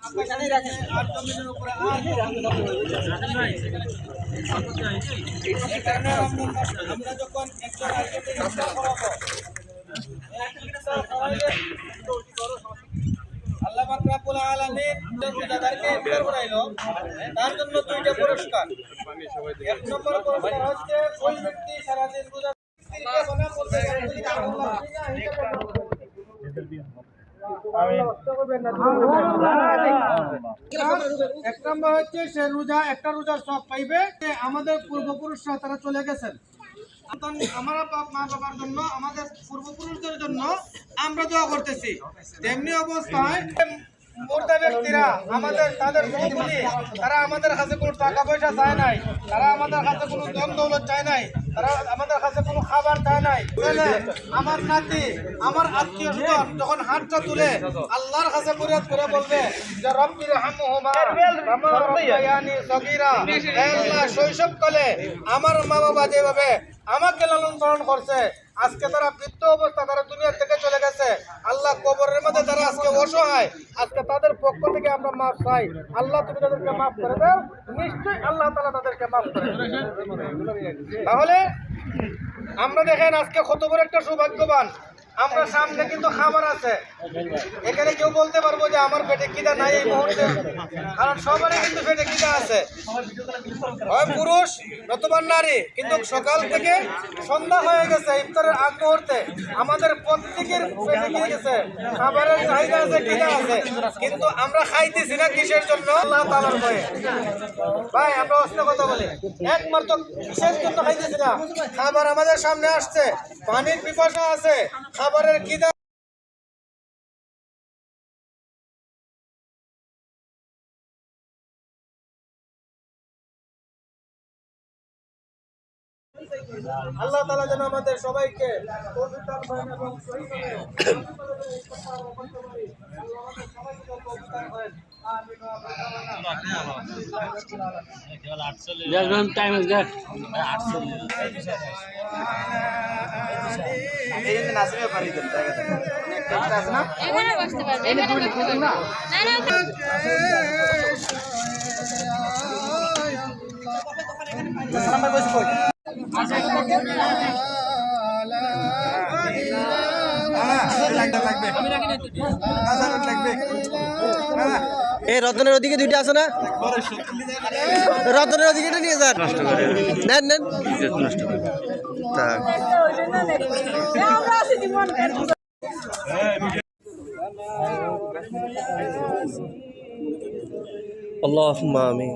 আমরা যখন একজন আরেকজনকে ইফতার করাবো, আল্লাহ পাক রব্বুল আলামিন রোজাদারকে ইফতার করাইলো, তার জন্য দুইটা পুরস্কার। এক নম্বর পুরস্কার হচ্ছে ওই ব্যক্তি সারাদিন রোজা এক নম্বর হচ্ছে সে রোজা একটা রোজার সব পাইবে। আমাদের পূর্বপুরুষরা তারা চলে গেছেন, আমার মা বাবার জন্য, আমাদের পূর্বপুরুষদের জন্য আমরা দোয়া করতেছি। তেমনি অবস্থায় মুর্দা ব্যক্তিরা আমাদের তাদের বলি, তারা আমাদের কাছে কোনো টাকা পয়সা চায় নাই, তারা আমাদের কাছে কোনো ধন দৌলত চায় নাই, তারা আমাদের কাছে কোনো খাবার চায় নাই। আমার নাতি, আমার আত্মীয় স্বজন যখন হাতটা তুলে আল্লাহর কাছে ফরিয়াদ করে বলবে যে রব্বি রহমহুমা কামা রাব্বায়ানি সগীরা, হে আল্লাহ শৈশবকালে আমার মা বাবা যেভাবে আমাকে লালন পালন করছে, আজকে তারা বৃদ্ধ অবস্থা, তারা দুনিয়া থেকে চলে গেছে, আল্লাহ কবরের মধ্যে তারা আজকে অসহায়, আজকে তাদের পক্ষ থেকে আমরা মাফ চাই। আল্লাহ তুমি তাদেরকে মাফ করে দাও, নিশ্চয়ই আল্লাহ তাআলা তাদেরকে মাফ করে দেবেন। তাহলে আমরা দেখেন আজকে কত বড় একটা সৌভাগ্যবান, আমরা সামনে কিন্তু খাবার আছে। এখানে কেউ বলতে পারবো যে আমার পেটে খিদা নাই এই মুহূর্তে, কারণ সবারই কিন্তু পেটে খিদা আছে, হয় পুরুষ নতুবা নারী। কিন্তু সকাল থেকে সন্ধ্যা হয়ে গেছে, ইফতারের আগ মুহূর্তে আমাদের প্রত্যেকের পেটে কি গেছে, খাবারের চাহিদা আছে, খিদা আছে, কিন্তু আমরা খাইতেছি না কিসের জন্য? আল্লাহ তাআলার ভয়ে। ভাই আমরা অস্ত কথা বলি, একমাত্র কিসের জন্য খাইতেছি না? খাবার আমাদের সামনে আসছে, পানির পিপাসা আছে, খাবারের খিদা। আল্লাহ তাআলা যেন আমাদের সবাইকে তৌফিক দান করেন এবং সহিভাবে এই রতনের ওদিকে দুইটা আছে না, রতনের ওদিকে নিয়ে যান, নেন নেন আল্লাহুম্মা আমিন।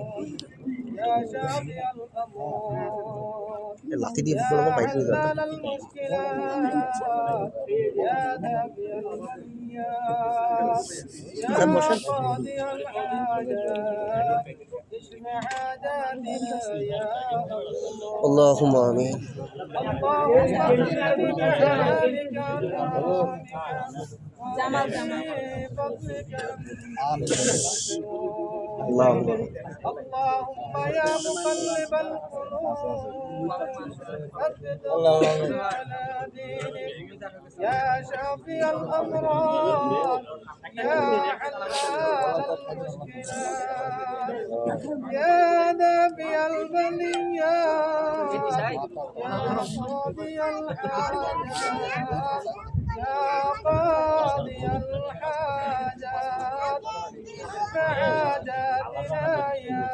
লাঠি দিয়ে বলবো বাইক নিয়ে যাবে। বসেন। আল্লাহুম্মা আমিন। জামাল জামাল اللهم يا مقلب القلوب ثبت قلوبنا على دينك يا شافي الأمراض يا حلال المشكلات يا دافي البليات يا قاضي الحاجات يا قاضي الحاجات حاجاتنا يا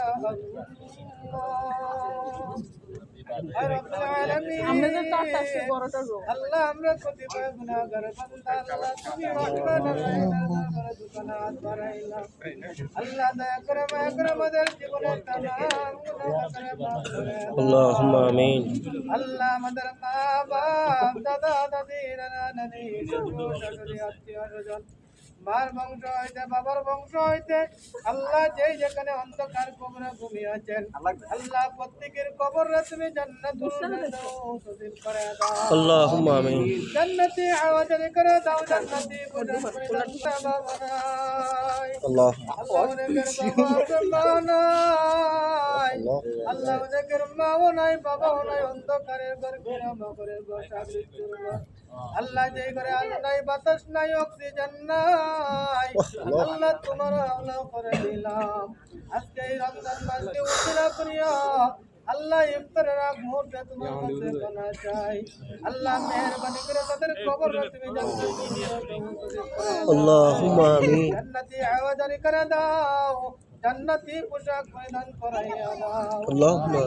الله رب العالمين الله আমরা কতিপয় গুনাহগার বান্দা, আল্লাহ তুমি রহমান রহিম করে দুকানাত বাড়াইলা, আল্লাহ দয়া করে মায়া করে আমাদের জীবনের তামাম গুনাহগার মাফ করে দাও। আল্লাহুম্মা আমিন। আল্লাহ আমাদের মা বাপ, দাদা দাদি, নানা নানি, শ্বশুর আত্মীয় স্বজন, মার বংশ হইতে বাবার বংশ হইতে আল্লাহ যেই যেখানে অন্ধকার কবরে ঘুমিয়ে আছেন, আল্লাহ প্রত্যেকের কবরে তুমি জান্নাতুল ফিরদাউস নসিব করে দাও। আল্লাহুম্মা আমিন। জান্নাতি আওয়াজানি করে দাও, জান্নাতি বুঝান করে দাও। আল্লাহ আল্লাহ ওদের মাও নাই, বাবাও নাই, অন্ধকারের ঘর ঘেরা ঘরের বসা আল্লাহ যেই ঘরে আলো নাই, বাতাস নাই, অক্সিজেন নাই, আল্লাহ তোমার হাওলা করে দিলাম আজকে এই রমজান মাসকে উসিলা করিয়া আল্লাহ ইফতারের আগ মুহূর্তে তোমার কাছে পানা চাই আল্লাহ মেহেরবানি করে তাদের কবর তুমি আল্লাহুম্মা আমিন। জান্নাতি আওয়াজারি করে দাও জান্নাতি পোশাক পরিধান করাইয়া দাও আল্লাহুম্মা